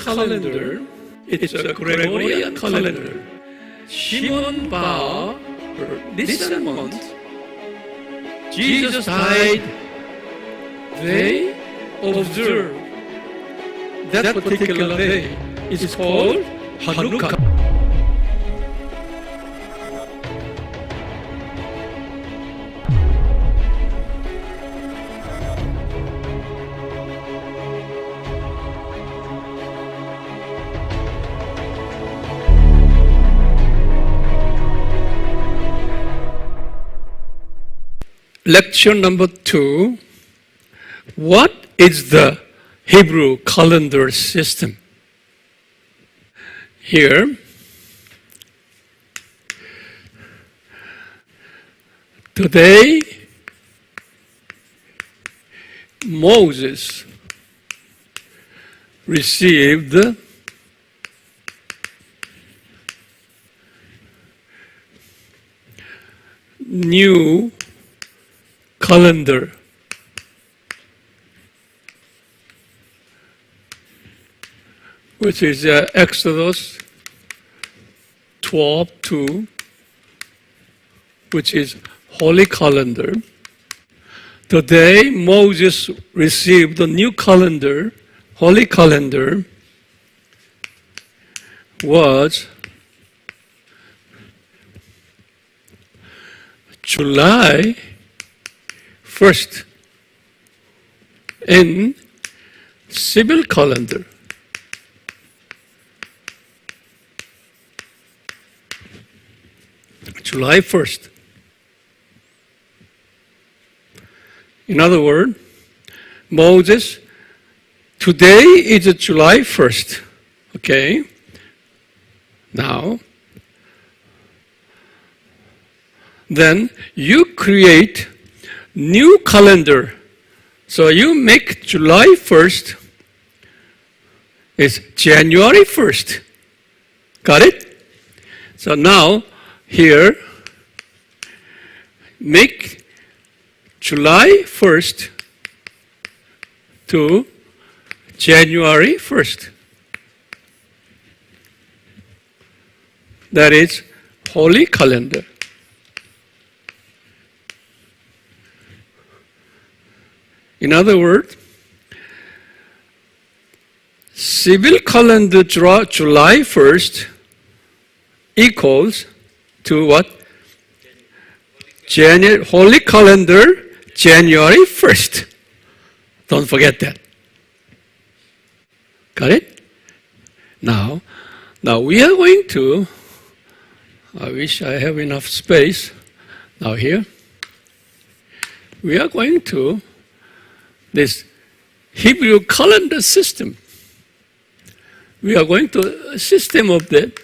calendar, it's a Gregorian calendar. Shimon Bar, this month, Jesus died, they observe that particular day. It's called Hanukkah. Lecture number 2. What is the Hebrew calendar system? Here, today, Moses received new calendar. Which is Exodus 12:2, which is Holy Calendar. Today, Moses received the new calendar. Holy Calendar was July 1st in civil calendar. July 1st. In other words, Moses, today is July 1st. Okay? Now, then you create new calendar. So you make July 1st is January 1st. Got it? So now, here, make July 1st to January 1st. That is Holy Calendar. In other words, civil calendar July 1st equals to what? Holy Calendar, January 1st. Don't forget that. Got it? Now we are going to, I wish I have enough space. Now here, we are going to this Hebrew calendar system. We are going to a system of that.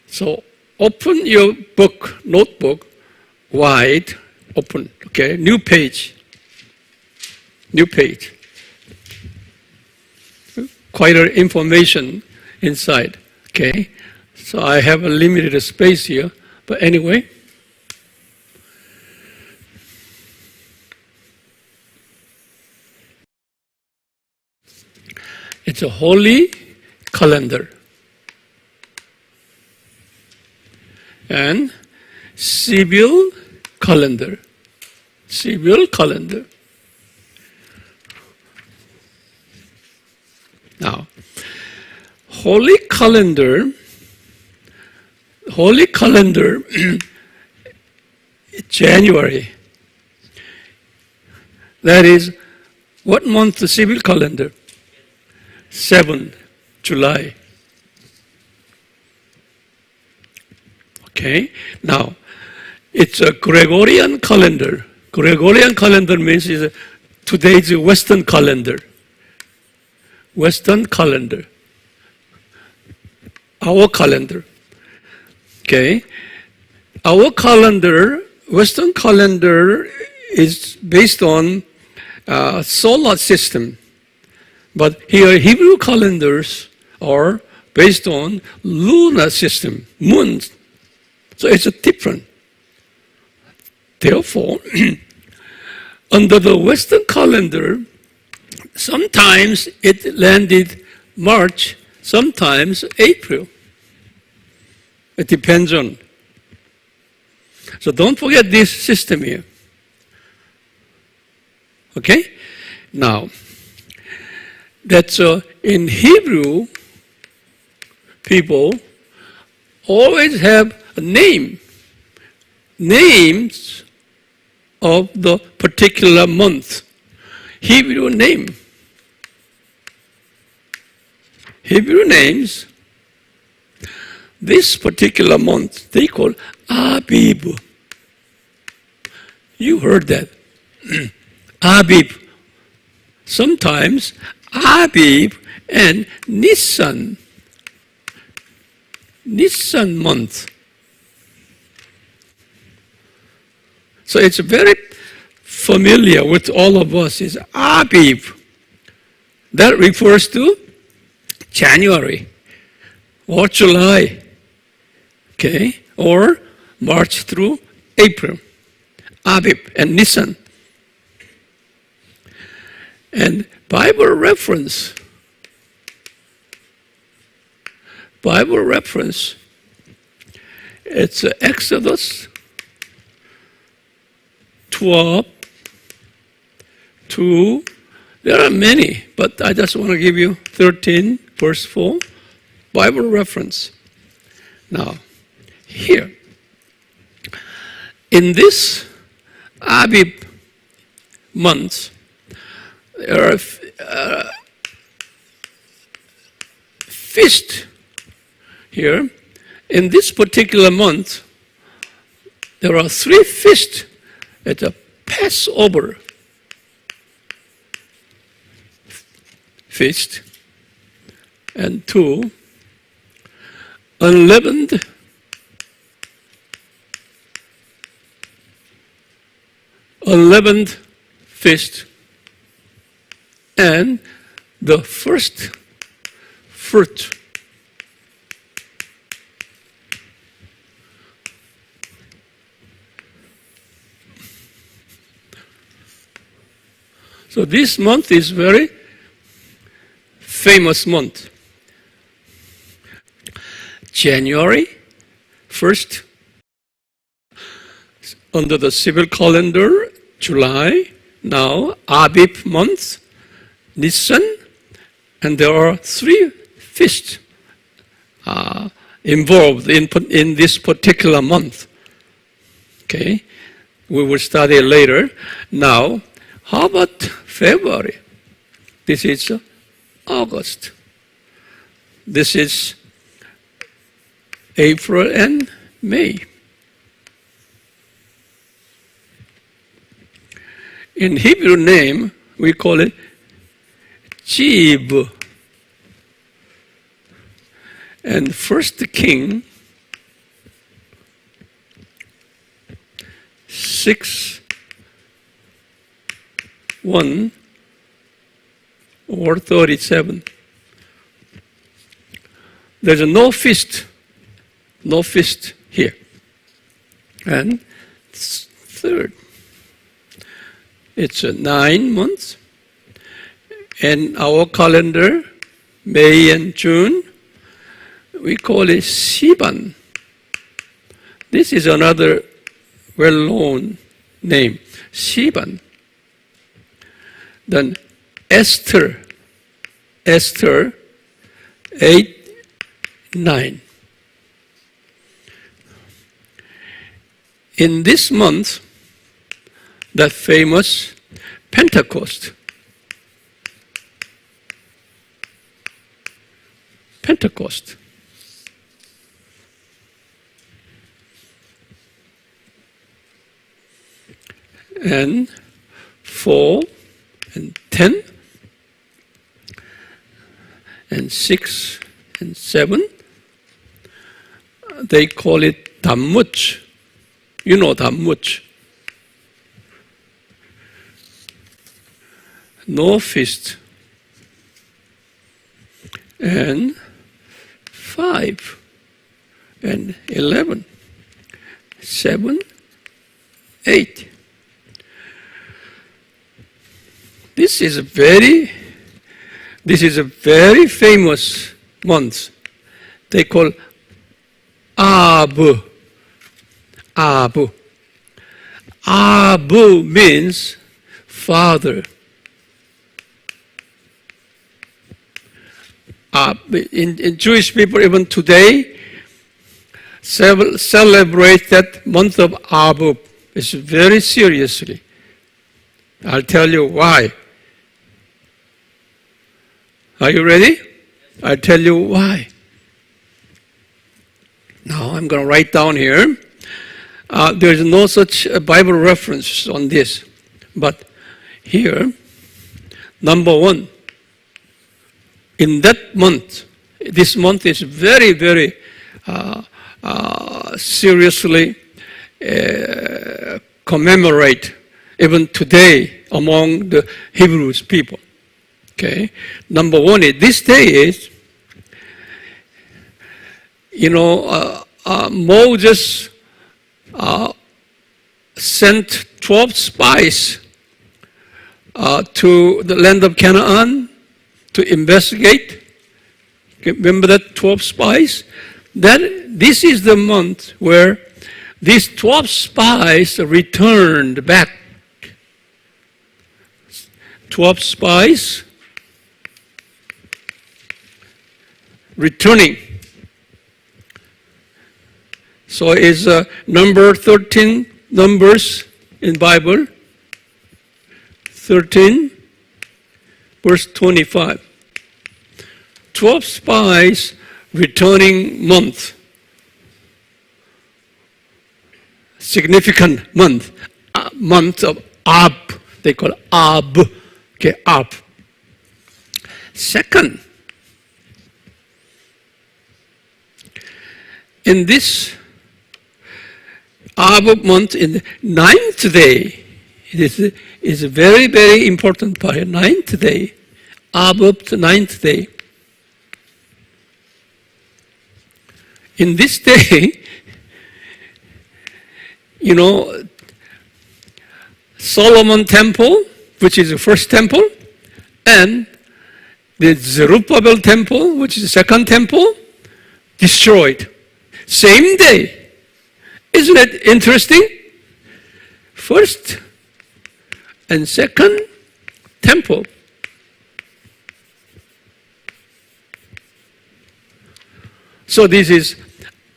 So open your book, notebook, wide, open, okay, new page. Quite a information inside, okay. So I have a limited space here, but anyway. It's a holy calendar. And civil calendar. Now, Holy Calendar, January. That is, what month the civil calendar? 7, July. Okay, now, it's a Gregorian calendar. Gregorian calendar means today's Western calendar. Our calendar. Okay, our calendar, Western calendar, is based on solar system. But here, Hebrew calendars are based on lunar system, moon. So it's different. Therefore, under the Western calendar, sometimes it landed March, sometimes April. It depends on. So don't forget this system here. Okay? Now, that's in Hebrew, people always have a name. Names of the particular month. Hebrew name. Hebrew names. This particular month they call Abib. You heard that. Abib. Sometimes Abib and Nisan. Nisan month. So it's very familiar with all of us. Is Abib. That refers to January or July. Okay? Or March through April. Abib and Nisan. And Bible reference. It's Exodus 12, 2. There are many, but I just want to give you 13, verse 4. Bible reference. Now, here. In this Abib month, there are feast here. In this particular month, there are 3 feasts. It's a Passover feast and 2 unleavened feast and the first fruit. So this month is very famous month. January 1st, under the civil calendar, July, now Abib month, Nisan, and there are 3 feasts involved in this particular month. Okay, we will study later. Now, how about February? This is August. This is April and May. In Hebrew name, we call it Jib. And First King 6:1 or 37. There's no feast here. And third, it's 9 months. In our calendar, May and June, we call it Sivan. This is another well-known name, Sivan. Then Esther 8:9. In this month, the famous Pentecost. And 4 and 10 and 6 and 7, they call it Tammuz. You know Tammuz. No feast. And 5 and 11, 7, 8. This is very This is a very famous month. They call Abu. Abu. Abu means father. In Jewish people, even today, celebrate that month of Abu. It's very seriously. I'll tell you why. Are you ready? I'll tell you why. Now I'm going to write down here. There is no such Bible reference on this. But here, number one, in that month, this month is very, very seriously commemorate even today among the Hebrews people. Okay, number one is this day is, Moses sent 12 spies to the land of Canaan to investigate. Remember that 12 spies? This is the month where these 12 spies returned back. 12 spies returning. So is number 13 Numbers in Bible. 13 verse 25. 12 spies returning month. Significant month. Month of Ab. They call Ab. Okay, Ab. Second, in this Ab month, in the 9th day, it is a very, very important part. 9th day, Ab the 9th day. In this day, Solomon temple, which is the first temple, and the Zerubbabel temple, which is the second temple, destroyed. Same day. Isn't it interesting? First and second temple. So this is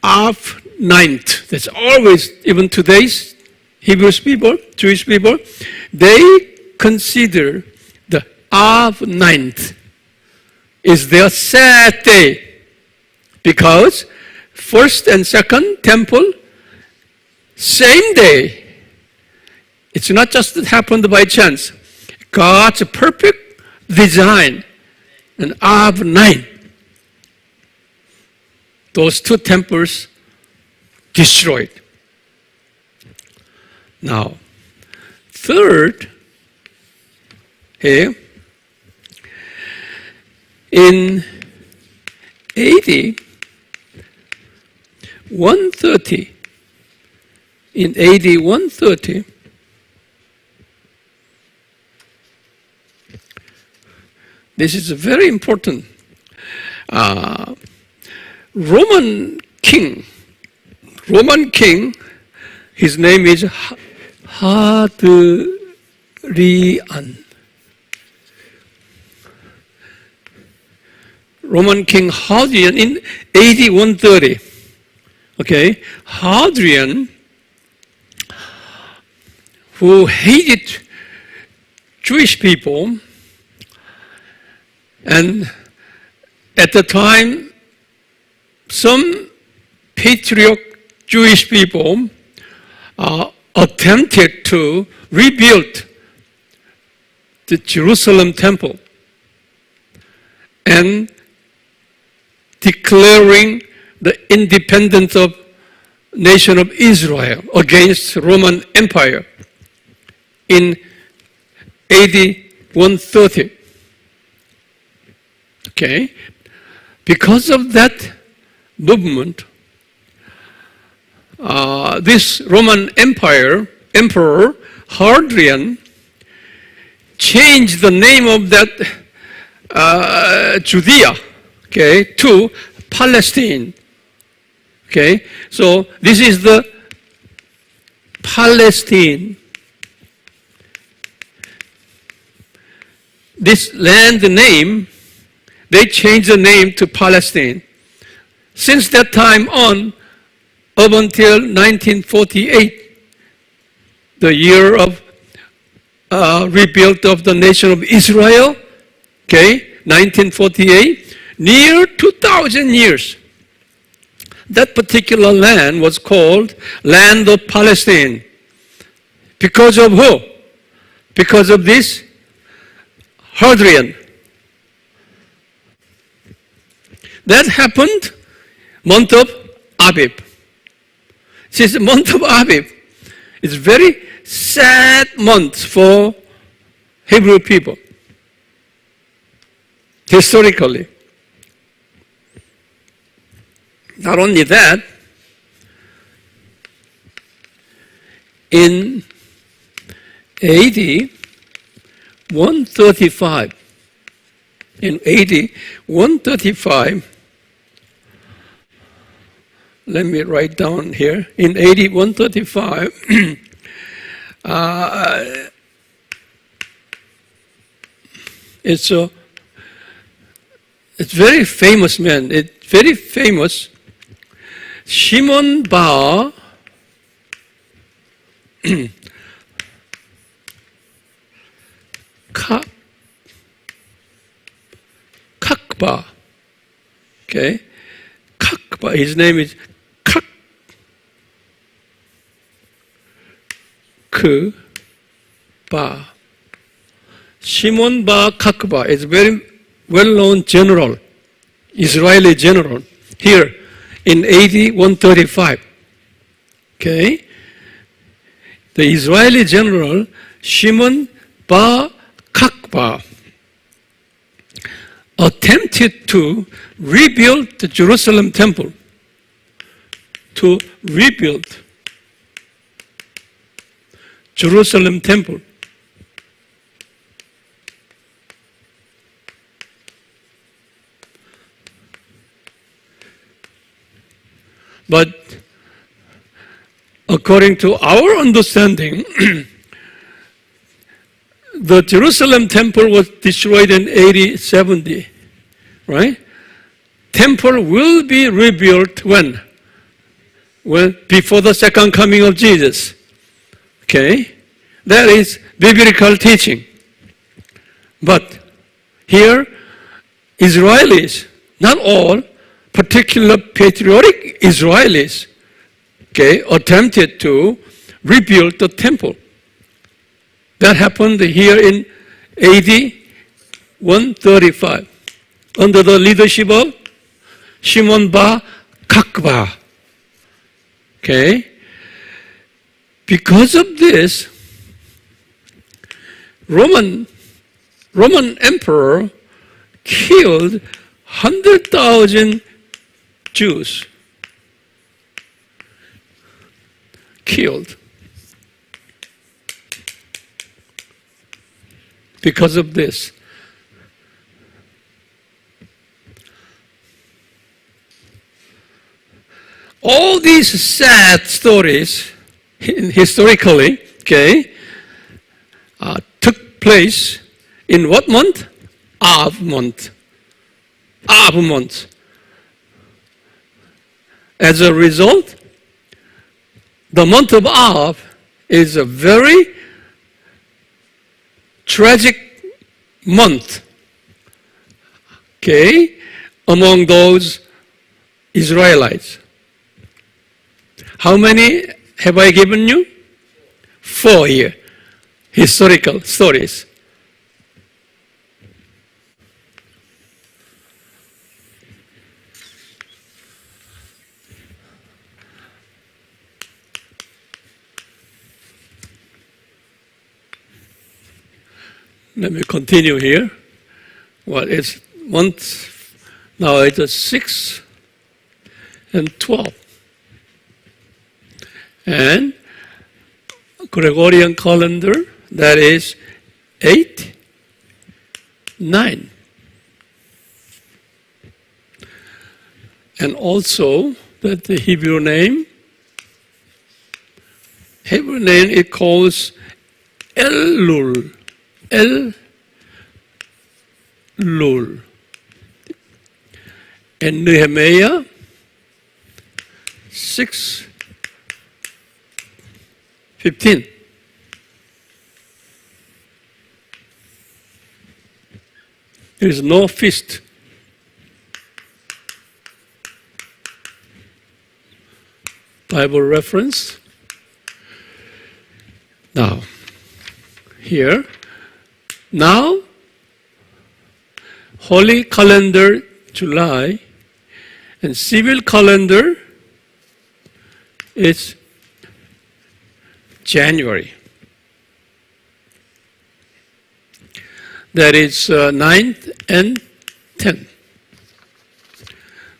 Av 9th. That's always, even today's Hebrew people, Jewish people, they consider the Av 9th is their sad day because first and second temple, same day. It's not just that happened by chance. God's perfect design, an Av 9. Those two temples destroyed. Now, third, here, in AD 130, in AD 130, this is very important. Roman king, his name is Hadrian. Roman king Hadrian in AD 130. Okay, Hadrian, who hated Jewish people, and at the time, some patriot Jewish people attempted to rebuild the Jerusalem temple and declaring the independence of nation of Israel against Roman Empire in AD 130. Okay, because of that movement, this Roman Emperor Hadrian changed the name of that Judea, okay, to Palestine. Okay, so this is the Palestine. This land name, they changed the name to Palestine. Since that time on, up until 1948, the year of rebuild of the nation of Israel, okay, 1948, near 2,000 years. That particular land was called Land of Palestine. Because of who? Because of this Hadrian. That happened month of Abib. Since the month of Abib is very sad month for Hebrew people, historically. Not only that, in AD 135, let me write down here, in AD 135, it's very famous man, it's very famous, Shimon Bar Kakba. Okay? Kakba, his name is Kakba. Shimon Bar Kakba is a very well-known general, Israeli general, here in AD 135. Okay? The Israeli general, Shimon Bar Kakba, attempted to rebuild the Jerusalem temple. To rebuild Jerusalem temple. But according to our understanding, the Jerusalem temple was destroyed in AD 70, right? Temple will be rebuilt when? Well, before the second coming of Jesus. Okay? That is biblical teaching. But here, Israelis, not all, particular patriotic Israelis, okay, attempted to rebuild the temple. That happened here in AD 135 under the leadership of Shimon Bar Kakba. Okay? Because of this, Roman emperor killed 100,000 Jews. Killed. Because of this. All these sad stories, historically, okay, took place in what month? Av month. Av month. As a result, the month of Av is a very tragic month, okay, among those Israelites. How many have I given you? 4 here, historical stories. Let me continue here. Well, it's month, now it's 6 and 12. And Gregorian calendar, that is 8, 9. And also that the Hebrew name it calls Elul. Elul. And Nehemiah 6:15. There is no feast. Bible reference. Now, here, now, Holy Calendar July and Civil Calendar is January. That is 9th and 10th.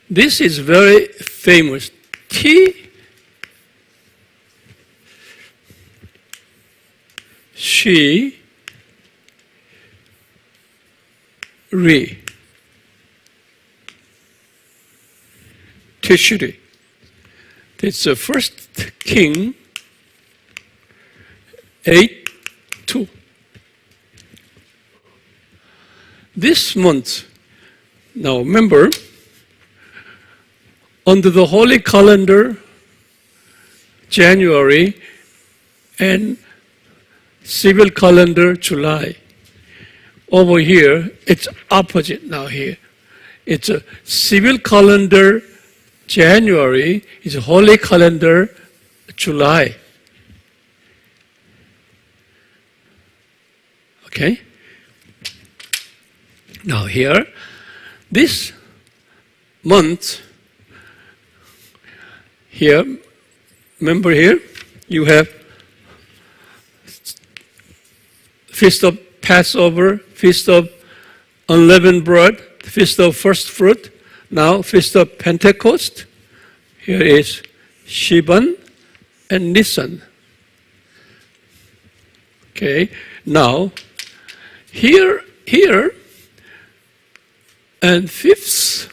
This is very famous. She, re. Tishri. It's the first king, 8:2. This month, now remember, under the Holy Calendar, January, and Civil Calendar, July. Over here, it's opposite now here. It's a Civil Calendar, January, it's a Holy Calendar, July. Okay? Now here, this month, here, remember here, you have Feast of Passover, Feast of Unleavened Bread, Feast of First Fruit, now Feast of Pentecost. Here is Shivan and Nisan. Okay, now here, and fifth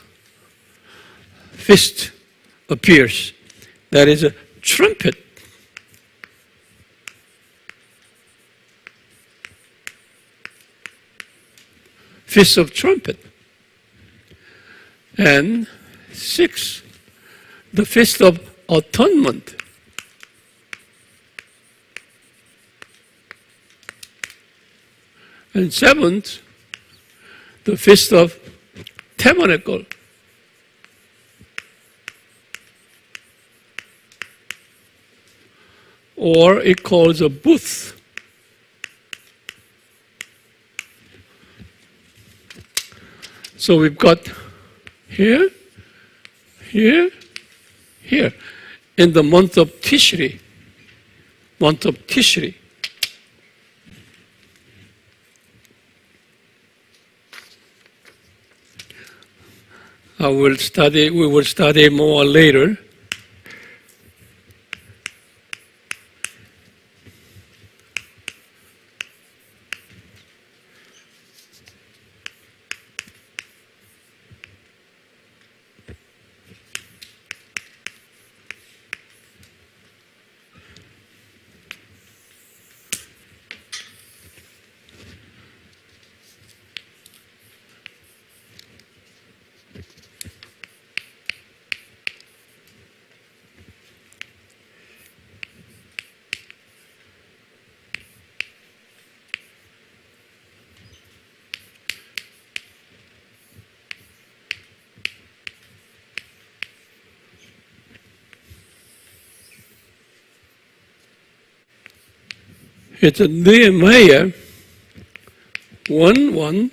feast appears. That is a trumpet. Feast of Trumpet. And sixth, the Feast of Atonement. And seventh, the Feast of Tabernacle. Or it calls a booth. So we've got here, here, here, in the month of Tishri. Month of Tishri. We will study more later. It's a Nehemiah 1:1,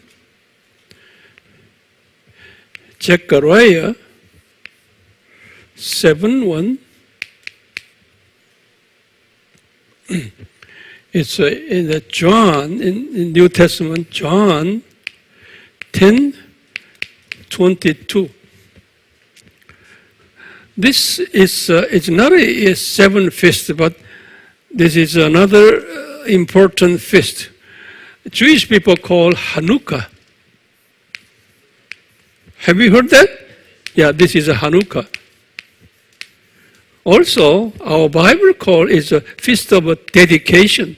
Zechariah 7:1. It's in the John, in New Testament, John 10:22. This is it's not a seven feast, but this is another important feast. Jewish people call Hanukkah. Have you heard that? Yeah, this is a Hanukkah. Also, our Bible call is a feast of dedication.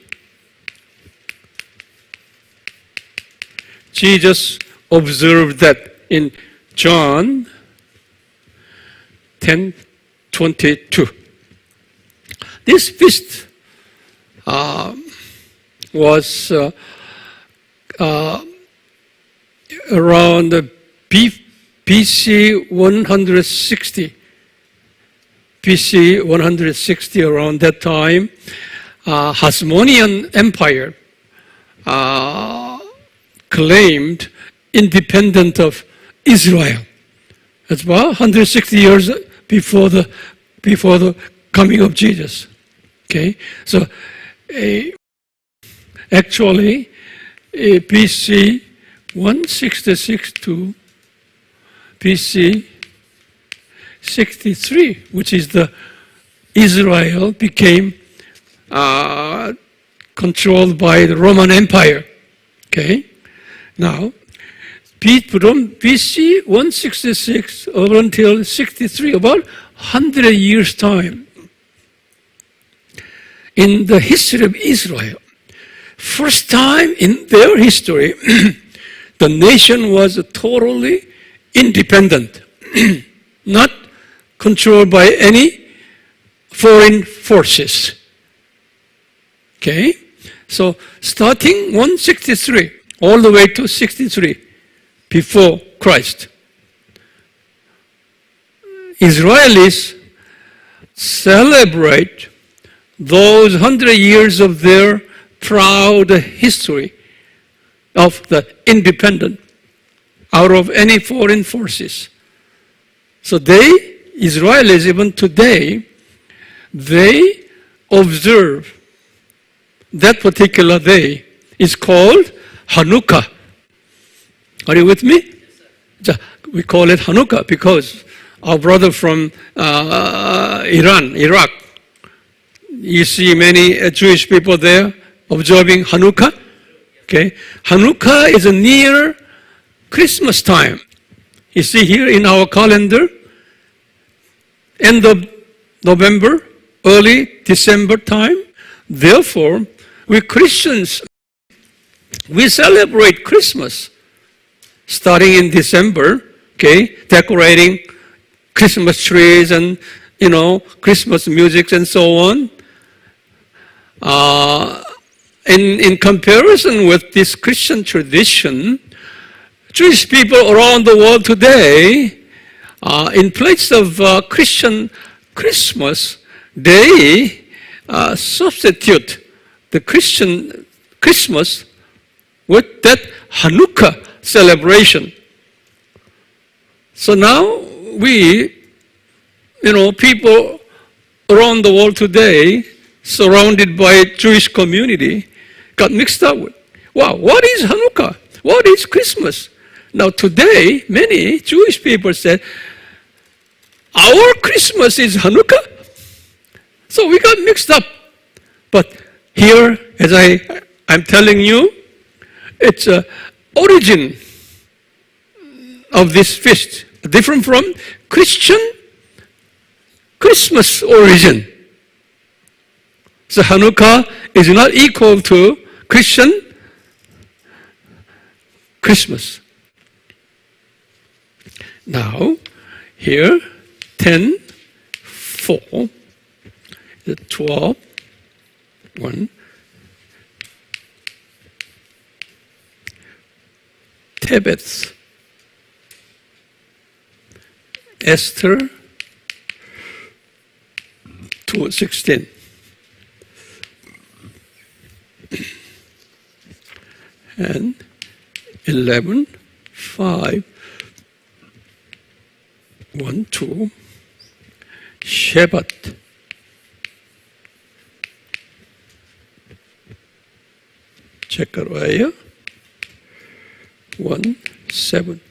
Jesus observed that in John 10:22. This feast was around BC 160. BC 160, around that time, Hasmonean Empire claimed independence of Israel. That's about 160 years before the coming of Jesus. Okay, so actually, BC 166 to BC 63, which is the Israel became controlled by the Roman Empire. Okay, now from BC 166 over until 63, about 100 years time in the history of Israel. First time in their history, the nation was totally independent, not controlled by any foreign forces. Okay? So starting 163, all the way to 63, before Christ, Israelis celebrate those 100 years of their proud history of the independent out of any foreign forces. So Israelis, even today, they observe that particular day. Is called Hanukkah. Are you with me? We call it Hanukkah because our brother from Iraq, you see many Jewish people there observing Hanukkah. Okay, Hanukkah is near Christmas time. You see here in our calendar, end of November, early December time. Therefore, we Christians, we celebrate Christmas starting in December, okay, decorating Christmas trees and, Christmas music and so on. In comparison with this Christian tradition, Jewish people around the world today, in place of Christian Christmas, they substitute the Christian Christmas with that Hanukkah celebration. So now people around the world today, surrounded by Jewish community, got mixed up with, wow, what is Hanukkah? What is Christmas? Now today, many Jewish people said, our Christmas is Hanukkah. So we got mixed up. But here, as I'm telling you, it's an origin of this feast, different from Christian Christmas origin. So Hanukkah is not equal to Christian Christmas. Now, here, 10:4, the 12, 1, Tebeth, Esther 2:16. And 11:5, 1, 2, Shabbat, Zechariah 1:7.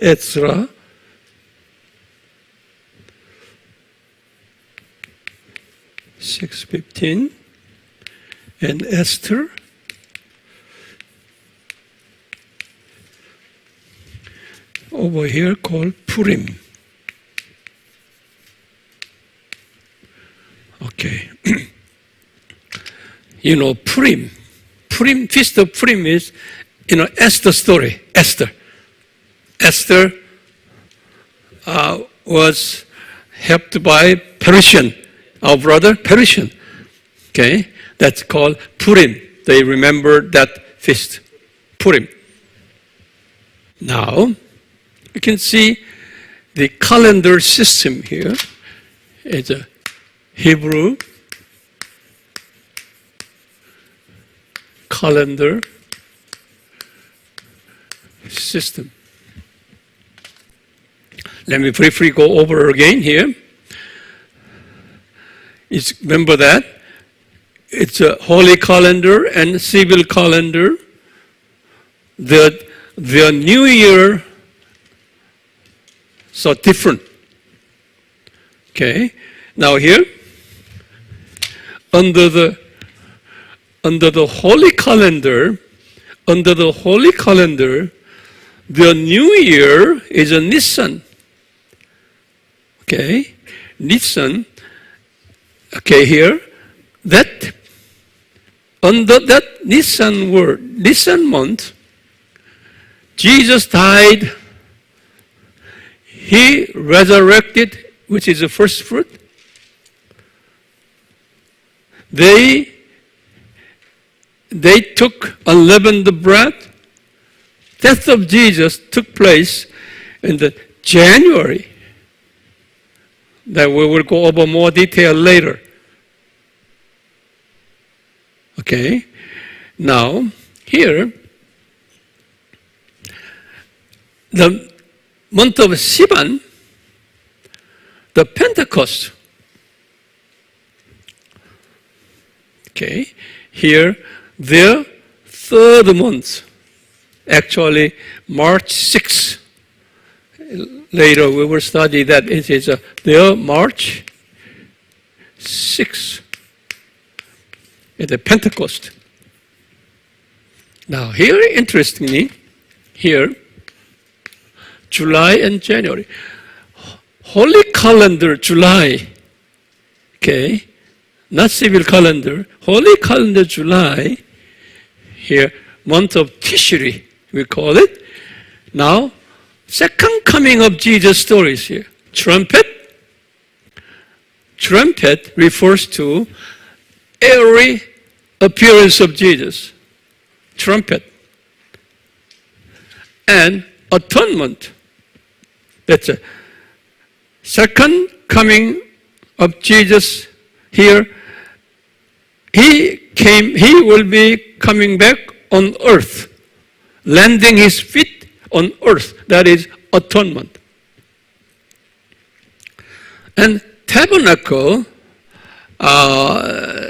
Ezra, (6:15), and Esther, over here called Purim. Okay. You know, Purim, Feast of Purim is, Esther's story. Esther was helped by Persian, our brother Persian. Okay, that's called Purim. They remember that feast, Purim. Now, you can see the calendar system here. It's a Hebrew calendar system. Let me briefly go over again here. Remember that it's a holy calendar and civil calendar. The New Year so different. Okay. Now here, under the holy calendar, the New Year is a Nisan. Okay, Nisan. Okay, here, that under that Nisan month, Jesus died. He resurrected, which is the first fruit. They took unleavened bread. Death of Jesus took place in the January. That we will go over more detail later. Okay. Now, here, the month of Sivan, the Pentecost. Okay. Here, their third month, actually March 6th. Later we will study that it is their March 6th at the Pentecost. Now here, interestingly, here, July and January. Holy calendar, July, okay, not civil calendar, holy calendar, July, here, month of Tishri, we call it. Now, second coming of Jesus stories here. Trumpet refers to every appearance of Jesus. Trumpet. And atonement. That's a second coming of Jesus here. He will be coming back on earth, landing his feet on earth. That is atonement. And tabernacle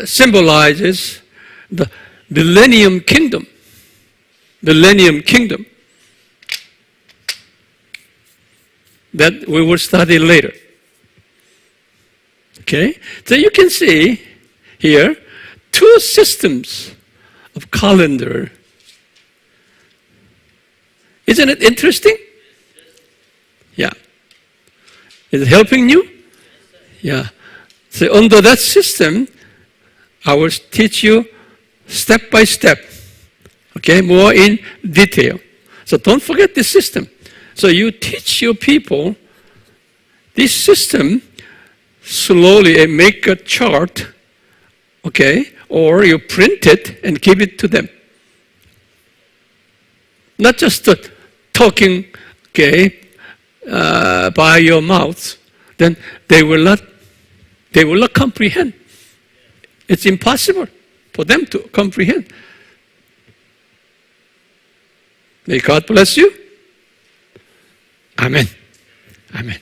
symbolizes the millennium kingdom. Millennium kingdom. That we will study later. Okay? So you can see here two systems of calendar. Isn't it interesting? Yeah. Is it helping you? Yeah. So under that system, I will teach you step by step. Okay, more in detail. So don't forget this system. So you teach your people this system slowly and make a chart, okay, or you print it and give it to them. Not just talking, okay, by your mouth, then they will not comprehend. It's impossible for them to comprehend. May God bless you. Amen. Amen.